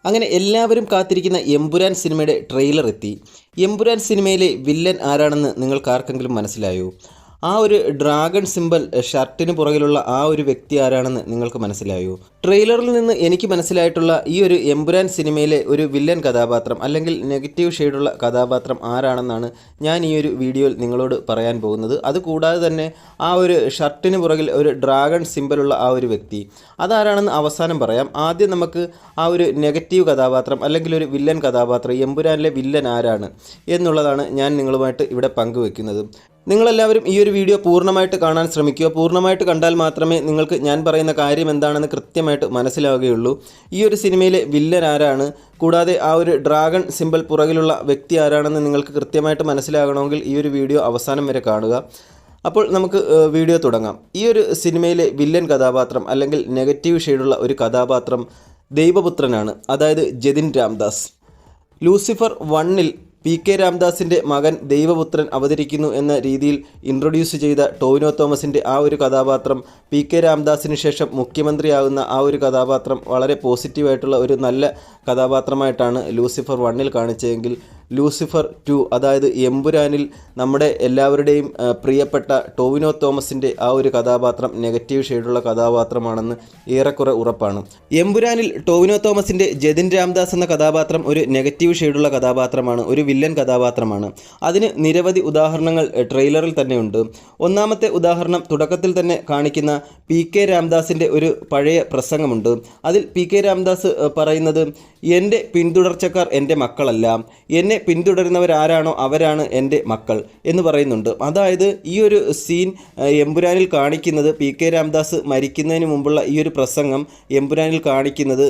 അങ്ങനെ എല്ലാവരും കാത്തിരിക്കുന്ന എമ്പുരാൻ സിനിമയുടെ ട്രെയിലർ എത്തി. എമ്പുരാൻ സിനിമയിലെ വില്ലൻ ആരാണെന്ന് നിങ്ങൾക്ക് ആർക്കെങ്കിലും മനസ്സിലായോ? ആ ഒരു ഡ്രാഗൺ സിമ്പൽ ഷർട്ടിന് പുറകിലുള്ള ആ ഒരു വ്യക്തി ആരാണെന്ന് നിങ്ങൾക്ക് മനസ്സിലായോ? ട്രെയിലറിൽ നിന്ന് എനിക്ക് മനസ്സിലായിട്ടുള്ള ഈ ഒരു എമ്പുരാൻ സിനിമയിലെ ഒരു വില്ലൻ കഥാപാത്രം അല്ലെങ്കിൽ നെഗറ്റീവ് ഷെയ്ഡുള്ള കഥാപാത്രം ആരാണെന്നാണ് ഞാൻ ഈ ഒരു വീഡിയോയിൽ നിങ്ങളോട് പറയാൻ പോകുന്നത്. അതുകൂടാതെ തന്നെ ആ ഒരു ഷർട്ടിന് പുറകിൽ ഒരു ഡ്രാഗൺ സിമ്പലുള്ള ആ ഒരു വ്യക്തി അതാരാണെന്ന് അവസാനം പറയാം. ആദ്യം നമുക്ക് ആ ഒരു നെഗറ്റീവ് കഥാപാത്രം അല്ലെങ്കിൽ ഒരു വില്ലൻ കഥാപാത്രം, എമ്പുരാനിലെ വില്ലൻ ആരാണ് എന്നുള്ളതാണ് ഞാൻ നിങ്ങളുമായിട്ട് ഇവിടെ പങ്കുവെക്കുന്നത്. നിങ്ങളെല്ലാവരും ഈ ഒരു വീഡിയോ പൂർണ്ണമായിട്ട് കാണാൻ ശ്രമിക്കുക. പൂർണ്ണമായിട്ട് കണ്ടാൽ മാത്രമേ നിങ്ങൾക്ക് ഞാൻ പറയുന്ന കാര്യം എന്താണെന്ന് കൃത്യമായിട്ട് മനസ്സിലാവുകയുള്ളൂ. ഈ ഒരു സിനിമയിലെ വില്ലൻ ആരാണ്, കൂടാതെ ആ ഒരു ഡ്രാഗൺ സിമ്പൽ പുറകിലുള്ള വ്യക്തി ആരാണെന്ന് നിങ്ങൾക്ക് കൃത്യമായിട്ട് മനസ്സിലാകണമെങ്കിൽ ഈ ഒരു വീഡിയോ അവസാനം വരെ കാണുക. അപ്പോൾ നമുക്ക് വീഡിയോ തുടങ്ങാം. ഈ ഒരു സിനിമയിലെ വില്ലൻ കഥാപാത്രം അല്ലെങ്കിൽ നെഗറ്റീവ് ഷെയ്ഡുള്ള ഒരു കഥാപാത്രം ദൈവപുത്രനാണ്, അതായത് ജതിൻ രാംദാസ്. ലൂസിഫർ 1-ൽ PK രാംദാസിൻ്റെ മകൻ ദൈവപുത്രൻ അവതരിക്കുന്നു എന്ന രീതിയിൽ ഇൻട്രൊഡ്യൂസ് ചെയ്ത ടോവിനോ തോമസിൻ്റെ ആ ഒരു കഥാപാത്രം PK രാംദാസിന് ശേഷം മുഖ്യമന്ത്രിയാകുന്ന ആ ഒരു കഥാപാത്രം വളരെ പോസിറ്റീവായിട്ടുള്ള ഒരു നല്ല കഥാപാത്രമായിട്ടാണ് ലൂസിഫർ 1-ൽ കാണിച്ചതെങ്കിൽ ലൂസിഫർ 2 അതായത് എമ്പുരാനിൽ നമ്മുടെ എല്ലാവരുടെയും പ്രിയപ്പെട്ട ടോവിനോ തോമസിൻ്റെ ആ ഒരു കഥാപാത്രം നെഗറ്റീവ് ഷെയ്ഡുള്ള കഥാപാത്രമാണെന്ന് ഏറെക്കുറെ ഉറപ്പാണ്. എമ്പുരാനിൽ ടോവിനോ തോമസിൻ്റെ ജതിൻ രാംദാസ് എന്ന കഥാപാത്രം ഒരു നെഗറ്റീവ് ഷെയ്ഡുള്ള കഥാപാത്രമാണ്, ഒരു വില്ലൻ കഥാപാത്രമാണ്. അതിന് നിരവധി ഉദാഹരണങ്ങൾ ട്രെയിലറിൽ തന്നെയുണ്ട്. ഒന്നാമത്തെ ഉദാഹരണം തുടക്കത്തിൽ തന്നെ കാണിക്കുന്ന PK രാംദാസിൻ്റെ ഒരു പഴയ പ്രസംഗമുണ്ട്. അതിൽ PK രാംദാസ് പറയുന്നത്, എൻ്റെ പിന്തുടർച്ചക്കാർ എൻ്റെ മക്കളല്ല, എന്നെ പിന്തുടരുന്നവരാരാണോ അവരാണ് എൻ്റെ മക്കൾ എന്ന് പറയുന്നുണ്ട്. അതായത് ഈ ഒരു സീൻ എമ്പുരാനിൽ കാണിക്കുന്നത് PK രാംദാസ് മരിക്കുന്നതിന് മുമ്പുള്ള ഈ ഒരു പ്രസംഗം എമ്പുരാനിൽ കാണിക്കുന്നത്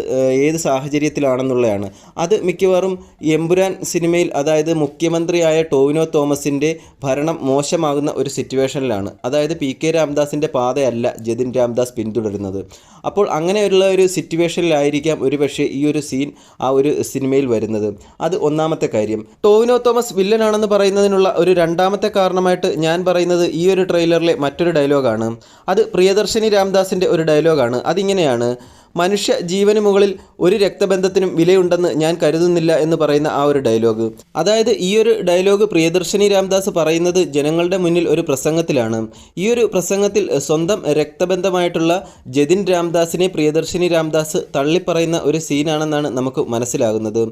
ഏത് സാഹചര്യത്തിലാണെന്നുള്ളതാണ്. അത് മിക്കവാറും എമ്പുരാൻ സിനിമയിൽ അതായത് മുഖ്യമന്ത്രിയായ ടോവിനോ തോമസിൻ്റെ ഭരണം മോശമാകുന്ന ഒരു സിറ്റുവേഷനിലാണ്. അതായത് PK രാംദാസിൻ്റെ പാതയല്ല ജതിൻ രാംദാസ് പിന്തുടരുന്നത്. അപ്പോൾ അങ്ങനെയുള്ള ഒരു സിറ്റുവേഷനിലായിരിക്കാം ഒരുപക്ഷെ ഈ ഒരു സീൻ ആ ഒരു സിനിമയിൽ വരുന്നത്. അത് ഒന്നാമത്തെ കാര്യം. ടോവിനോ തോമസ് വില്ലനാണെന്ന് പറയുന്നതിനുള്ള ഒരു രണ്ടാമത്തെ കാരണമായിട്ട് ഞാൻ പറയുന്നത് ഈ ഒരു ട്രെയിലറിലെ മറ്റൊരു ഡയലോഗാണ്. അത് പ്രിയദർശിനി രാംദാസിൻ്റെ ഒരു ഡയലോഗാണ്. അതിങ്ങനെയാണ്: മനുഷ്യ ജീവന് മുകളിൽ ഒരു രക്തബന്ധത്തിനും വിലയുണ്ടെന്ന് ഞാൻ കരുതുന്നില്ല എന്ന് പറയുന്ന ആ ഒരു ഡയലോഗ്. അതായത് ഈ ഒരു ഡയലോഗ് പ്രിയദർശിനി രാംദാസ് പറയുന്നത് ജനങ്ങളുടെ മുന്നിൽ ഒരു പ്രസംഗത്തിലാണ്. ഈ ഒരു പ്രസംഗത്തിൽ സ്വന്തം രക്തബന്ധമായിട്ടുള്ള ജതിൻ രാംദാസിനെ പ്രിയദർശിനി രാംദാസ് തള്ളിപ്പറയുന്ന ഒരു സീനാണെന്നാണ് നമുക്ക് മനസ്സിലാകുന്നത്.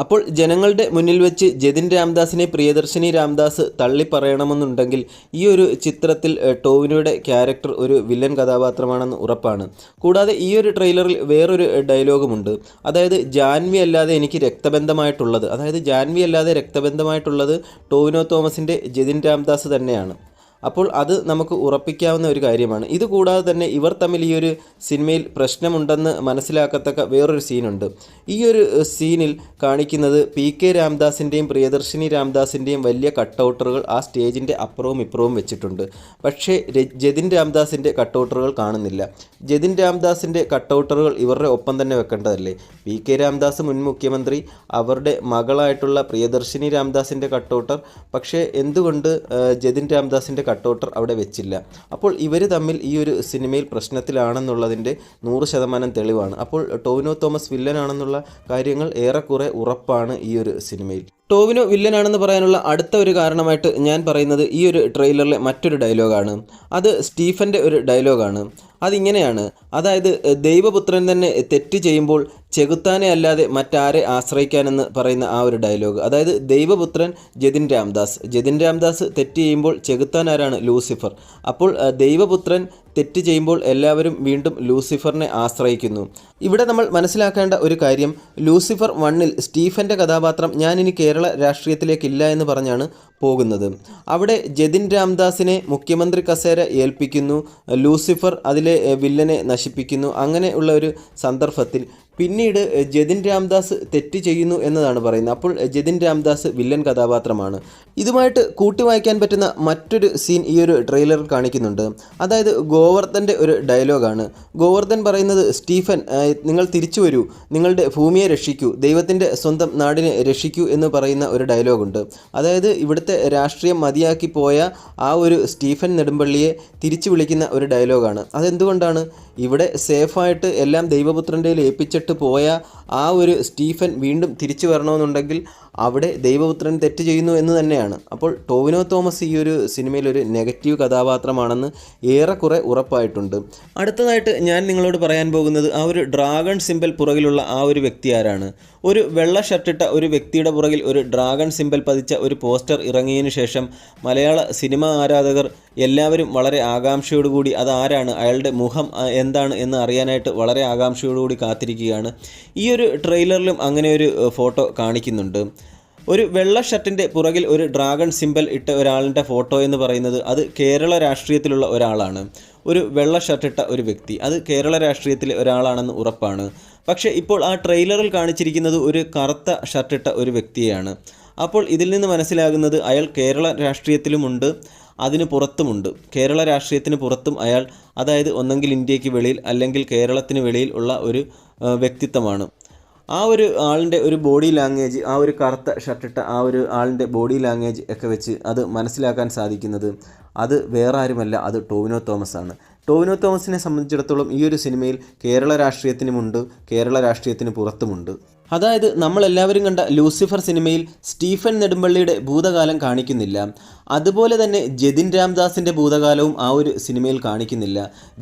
അപ്പോൾ ജനങ്ങളുടെ മുന്നിൽ വെച്ച് ജതിൻ രാംദാസിനെ പ്രിയദർശിനി രാംദാസ് തള്ളിപ്പറയണമെന്നുണ്ടെങ്കിൽ ഈ ഒരു ചിത്രത്തിൽ ടോവിനോയുടെ ക്യാരക്ടർ ഒരു വില്ലൻ കഥാപാത്രമാണെന്ന് ഉറപ്പാണ്. കൂടാതെ ഈ ഒരു ട്രെയിലറിൽ വേറൊരു ഡയലോഗുമുണ്ട്. അതായത് ജാൻവി അല്ലാതെ എനിക്ക് രക്തബന്ധമായിട്ടുള്ളത് ടോവിനോ തോമസിൻ്റെ ജതിൻ രാംദാസ് തന്നെയാണ്. അപ്പോൾ അത് നമുക്ക് ഉറപ്പിക്കാവുന്ന ഒരു കാര്യമാണ്. ഇതുകൂടാതെ തന്നെ ഇവർ തമ്മിൽ ഈ ഒരു സിനിമയിൽ പ്രശ്നമുണ്ടെന്ന് മനസ്സിലാക്കത്തക്ക വേറൊരു സീനുണ്ട്. ഈ ഒരു സീനിൽ കാണിക്കുന്നത് PK രാംദാസിൻ്റെയും പ്രിയദർശിനി രാംദാസിൻ്റെയും വലിയ കട്ടൗട്ടറുകൾ ആ സ്റ്റേജിൻ്റെ അപ്പുറവും ഇപ്പുറവും വെച്ചിട്ടുണ്ട്. പക്ഷേ ജതിൻ രാംദാസിൻ്റെ കട്ടൗട്ടറുകൾ കാണുന്നില്ല. ജതിൻ രാംദാസിൻ്റെ കട്ടൗട്ടറുകൾ ഇവരുടെ ഒപ്പം തന്നെ വെക്കേണ്ടതല്ലേ? PK രാംദാസ് മുൻ മുഖ്യമന്ത്രി, അവരുടെ മകളായിട്ടുള്ള പ്രിയദർശിനി രാംദാസിൻ്റെ കട്ടൗട്ടർ, പക്ഷേ എന്തുകൊണ്ട് ജതിൻ രാംദാസിൻ്റെ കട്ടൗട്ടർ അവിടെ വെച്ചില്ല? അപ്പോൾ ഇവർ തമ്മിൽ ഈ ഒരു സിനിമയിൽ പ്രശ്നത്തിലാണെന്നുള്ളതിൻ്റെ 100% തെളിവാണ്. അപ്പോൾ ടോവിനോ തോമസ് വില്ലനാണെന്നുള്ള കാര്യങ്ങൾ ഏറെക്കുറെ ഉറപ്പാണ് ഈ ഒരു സിനിമയിൽ. ടോവിനോ വില്ലനാണെന്ന് പറയാനുള്ള അടുത്ത ഒരു കാരണമായിട്ട് ഞാൻ പറയുന്നത് ഈ ഒരു ട്രെയിലറിലെ മറ്റൊരു ഡയലോഗാണ്. അത് സ്റ്റീഫൻ്റെ ഒരു ഡയലോഗാണ്. അതിങ്ങനെയാണ്: അതായത് ദൈവപുത്രൻ തന്നെ തെറ്റ് ചെയ്യുമ്പോൾ ചെകുത്താനെ അല്ലാതെ മറ്റാരെ ആശ്രയിക്കാനെന്ന് പറയുന്ന ആ ഒരു ഡയലോഗ്. അതായത് ദൈവപുത്രൻ ജതിൻ രാംദാസ് തെറ്റ് ചെയ്യുമ്പോൾ ചെകുത്താൻ ആരാണ്? ലൂസിഫർ. അപ്പോൾ ദൈവപുത്രൻ തെറ്റ് ചെയ്യുമ്പോൾ എല്ലാവരും വീണ്ടും ലൂസിഫറിനെ ആശ്രയിക്കുന്നു. ഇവിടെ നമ്മൾ മനസ്സിലാക്കേണ്ട ഒരു കാര്യം, ലൂസിഫർ 1-ൽ സ്റ്റീഫൻ്റെ കഥാപാത്രം ഞാനിനി കേരള രാഷ്ട്രീയത്തിലേക്കില്ല എന്ന് പറഞ്ഞാണ് പോകുന്നത്. അവിടെ ജതിൻ രാംദാസിനെ മുഖ്യമന്ത്രി കസേര ഏൽപ്പിക്കുന്നു, ലൂസിഫർ അതിലെ വില്ലനെ നശിപ്പിക്കുന്നു. അങ്ങനെയുള്ള ഒരു സന്ദർഭത്തിൽ പിന്നീട് ജതിൻ രാംദാസ് തെറ്റ് ചെയ്യുന്നു എന്നതാണ് പറയുന്നത്. അപ്പോൾ ജതിൻ രാംദാസ് വില്ലൻ കഥാപാത്രമാണ്. ഇതുമായിട്ട് കൂട്ടി വായിക്കാൻ പറ്റുന്ന മറ്റൊരു സീൻ ഈ ഒരു ട്രെയിലറിൽ കാണിക്കുന്നുണ്ട്. അതായത് ഗോവർദ്ധൻ്റെ ഒരു ഡയലോഗാണ്. ഗോവർദ്ധൻ പറയുന്നത്, സ്റ്റീഫൻ നിങ്ങൾ തിരിച്ചു വരൂ, നിങ്ങളുടെ ഭൂമിയെ രക്ഷിക്കൂ, ദൈവത്തിൻ്റെ സ്വന്തം നാടിനെ രക്ഷിക്കൂ എന്ന് പറയുന്ന ഒരു ഡയലോഗുണ്ട്. അതായത് ഇവിടുത്തെ രാഷ്ട്രീയം മതിയാക്കി പോയ ആ ഒരു സ്റ്റീഫൻ നെടുമ്പള്ളിയെ തിരിച്ചു വിളിക്കുന്ന ഒരു ഡയലോഗാണ്. അതെന്തുകൊണ്ടാണ്? ഇവിടെ സേഫായിട്ട് എല്ലാം ദൈവപുത്രൻ്റെ ഏൽപ്പിച്ചിട്ട് വിട്ട് പോയ ആ ഒരു സ്റ്റീഫൻ വീണ്ടും തിരിച്ചു വരണമെന്നുണ്ടെങ്കിൽ അവിടെ ദൈവപുത്രൻ തെറ്റ് ചെയ്യുന്നു എന്ന് തന്നെയാണ്. അപ്പോൾ ടോവിനോ തോമസ് ഈ ഒരു സിനിമയിൽ ഒരു നെഗറ്റീവ് കഥാപാത്രമാണെന്ന് ഏറെക്കുറെ ഉറപ്പായിട്ടുണ്ട്. അടുത്തതായിട്ട് ഞാൻ നിങ്ങളോട് പറയാൻ പോകുന്നത് ആ ഒരു ഡ്രാഗൺ സിമ്പൽ പുറകിലുള്ള ആ ഒരു വ്യക്തി ആരാണ്. ഒരു വെള്ള ഷർട്ടിട്ട ഒരു വ്യക്തിയുടെ പുറകിൽ ഒരു ഡ്രാഗൺ സിമ്പൽ പതിച്ച ഒരു പോസ്റ്റർ ഇറങ്ങിയതിന് ശേഷം മലയാള സിനിമാ ആരാധകർ എല്ലാവരും വളരെ ആകാംക്ഷയോടുകൂടി അതാരാണ്, അയാളുടെ മുഖം എന്താണ് എന്ന് അറിയാനായിട്ട് വളരെ ആകാംക്ഷയോടുകൂടി കാത്തിരിക്കുകയാണ്. ഈ ഒരു ട്രെയിലറിലും അങ്ങനെ ഒരു ഫോട്ടോ കാണിക്കുന്നുണ്ട്. ഒരു വെള്ള ഷർട്ടിൻ്റെ പുറകിൽ ഒരു ഡ്രാഗൺ സിമ്പൽ ഇട്ട ഒരാളുടെ ഫോട്ടോ എന്ന് പറയുന്നത് അത് കേരള രാഷ്ട്രീയത്തിലുള്ള ഒരാളാണ്. ഒരു വെള്ള ഷർട്ടിട്ട ഒരു വ്യക്തി, അത് കേരള രാഷ്ട്രീയത്തിലെ ഒരാളാണെന്ന് ഉറപ്പാണ്. പക്ഷേ ഇപ്പോൾ ആ ട്രെയിലറിൽ കാണിച്ചിരിക്കുന്നത് ഒരു കറുത്ത ഷർട്ടിട്ട ഒരു വ്യക്തിയെയാണ്. അപ്പോൾ ഇതിൽ നിന്ന് മനസ്സിലാകുന്നത് അയാൾ കേരള രാഷ്ട്രീയത്തിലുമുണ്ട്, അതിന് പുറത്തുമുണ്ട്. കേരള രാഷ്ട്രീയത്തിന് പുറത്തും അയാൾ, അതായത് ഒന്നെങ്കിൽ ഇന്ത്യക്ക് വെളിയിൽ അല്ലെങ്കിൽ കേരളത്തിന് വെളിയിൽ ഉള്ള ഒരു വ്യക്തിത്വമാണ്. ആ ഒരു ആളിൻ്റെ ഒരു ബോഡി ലാംഗ്വേജ്, ആ ഒരു കറുത്ത ഷർട്ടിട്ട ആ ഒരു ആളിൻ്റെ ബോഡി ലാംഗ്വേജ് ഒക്കെ വെച്ച് അത് മനസ്സിലാക്കാൻ സാധിക്കുന്നത് അത് വേറെ ആരുമല്ല, അത് ടോവിനോ തോമസ് ആണ്. ടോവിനോ തോമസിനെ സംബന്ധിച്ചിടത്തോളം ഈ ഒരു സിനിമയിൽ കേരള രാഷ്ട്രീയത്തിനുമുണ്ട്, കേരള രാഷ്ട്രീയത്തിന് പുറത്തുമുണ്ട്. അതായത് നമ്മളെല്ലാവരും കണ്ട ലൂസിഫർ സിനിമയിൽ സ്റ്റീഫൻ നെടുമ്പള്ളിയുടെ ഭൂതകാലം കാണിക്കുന്നില്ല, അതുപോലെ തന്നെ ജതിൻ രാംദാസിൻ്റെ ഭൂതകാലവും ആ ഒരു സിനിമയിൽ കാണിക്കുന്നില്ല.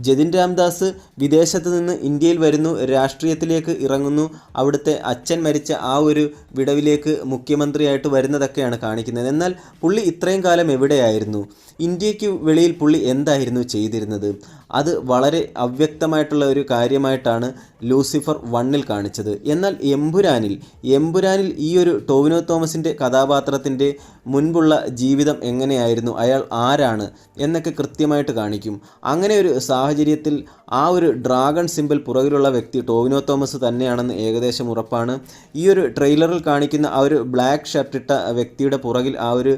ജതിൻ രാംദാസ് വിദേശത്ത് നിന്ന് ഇന്ത്യയിൽ വരുന്നു, രാഷ്ട്രീയത്തിലേക്ക് ഇറങ്ങുന്നു, അവിടുത്തെ അച്ഛൻ മരിച്ച ആ ഒരു വിടവിലേക്ക് മുഖ്യമന്ത്രിയായിട്ട് വരുന്നതൊക്കെയാണ് കാണിക്കുന്നത്. എന്നാൽ പുള്ളി ഇത്രയും കാലം എവിടെയായിരുന്നു? ഇന്ത്യക്ക് വെളിയിൽ പുള്ളി എന്തായിരുന്നു ചെയ്തിരുന്നത്? അത് വളരെ അവ്യക്തമായിട്ടുള്ള ഒരു കാര്യമായിട്ടാണ് ലൂസിഫർ 1 കാണിച്ചത്. എന്നാൽ എമ്പുരാനിൽ ഈ ഒരു ടോവിനോ തോമസിൻ്റെ കഥാപാത്രത്തിൻ്റെ മുൻപുള്ള ജീവിതം എങ്ങനെയായിരുന്നു, അയാൾ ആരാണ് എന്നൊക്കെ കൃത്യമായിട്ട് കാണിക്കും. അങ്ങനെ ഒരു സാഹചര്യത്തിൽ ആ ഒരു ഡ്രാഗൺ സിമ്പൽ പുറകിലുള്ള വ്യക്തി ടോവിനോ തോമസ് തന്നെയാണെന്ന് ഏകദേശം ഉറപ്പാണ്. ഈ ഒരു ട്രെയിലറിൽ കാണിക്കുന്ന ആ ഒരു ബ്ലാക്ക് ഷർട്ടിട്ട വ്യക്തിയുടെ പുറകിൽ ആ ഒരു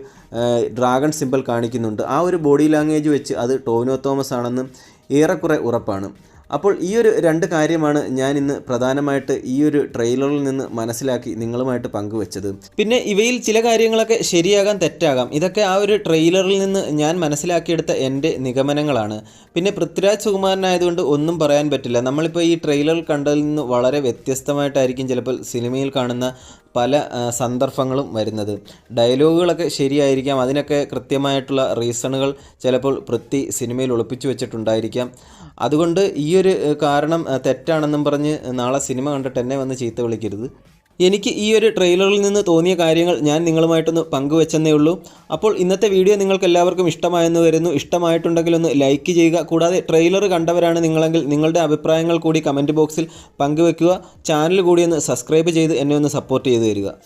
ഡ്രാഗൺ സിമ്പൽ കാണിക്കുന്നുണ്ട്. ആ ഒരു ബോഡി ലാംഗ്വേജ് വെച്ച് അത് ടോവിനോ തോമസ് ആണെന്ന് ഏറെക്കുറെ ഉറപ്പാണ്. അപ്പോൾ ഈ ഒരു 2 കാര്യമാണ് ഞാൻ ഇന്ന് പ്രധാനമായിട്ട് ഈ ഒരു ട്രെയിലറിൽ നിന്ന് മനസ്സിലാക്കി നിങ്ങളുമായിട്ട് പങ്കുവെച്ചത്. പിന്നെ ഇവയിൽ ചില കാര്യങ്ങളൊക്കെ ശരിയാകാം, തെറ്റാകാം. ഇതൊക്കെ ആ ഒരു ട്രെയിലറിൽ നിന്ന് ഞാൻ മനസ്സിലാക്കിയെടുത്ത എൻ്റെ നിഗമനങ്ങളാണ്. പിന്നെ പൃഥ്വിരാജ് സുകുമാരനായതുകൊണ്ട് ഒന്നും പറയാൻ പറ്റില്ല. നമ്മളിപ്പോൾ ഈ ട്രെയിലറിൽ കണ്ടതിൽ നിന്ന് വളരെ വ്യത്യസ്തമായിട്ടായിരിക്കും ചിലപ്പോൾ സിനിമയിൽ കാണുന്ന പല സന്ദർഭങ്ങളും വരുന്നത്. ഡയലോഗുകളൊക്കെ ശരിയായിരിക്കാം, അതിനൊക്കെ കൃത്യമായിട്ടുള്ള റീസണുകൾ ചിലപ്പോൾ പൃഥ്വി സിനിമയിൽ ഒളിപ്പിച്ചു വെച്ചിട്ടുണ്ടായിരിക്കാം. അതുകൊണ്ട് ഈ ഒരു കാരണം തെറ്റാണെന്നും പറഞ്ഞ് നാളെ സിനിമ കണ്ടിട്ട് എന്നെ വന്ന് ചീത്ത വിളിക്കരുത്. എനിക്ക് ഈ ഒരു ട്രെയിലറിൽ നിന്ന് തോന്നിയ കാര്യങ്ങൾ ഞാൻ നിങ്ങളുമായിട്ടൊന്ന് പങ്കുവെച്ചെന്നേ ഉള്ളൂ. അപ്പോൾ ഇന്നത്തെ വീഡിയോ നിങ്ങൾക്ക് എല്ലാവർക്കും ഇഷ്ടമായെന്ന് വരുന്നു. ഇഷ്ടമായിട്ടുണ്ടെങ്കിൽ ഒന്ന് ലൈക്ക് ചെയ്യുക. കൂടാതെ ട്രെയിലർ കണ്ടവരാണ് നിങ്ങളെങ്കിൽ നിങ്ങളുടെ അഭിപ്രായങ്ങൾ കൂടി കമൻറ്റ് ബോക്സിൽ പങ്കുവെക്കുക. ചാനൽ കൂടി ഒന്ന് സബ്സ്ക്രൈബ് ചെയ്ത് എന്നെ ഒന്ന് സപ്പോർട്ട് ചെയ്ത് തരിക.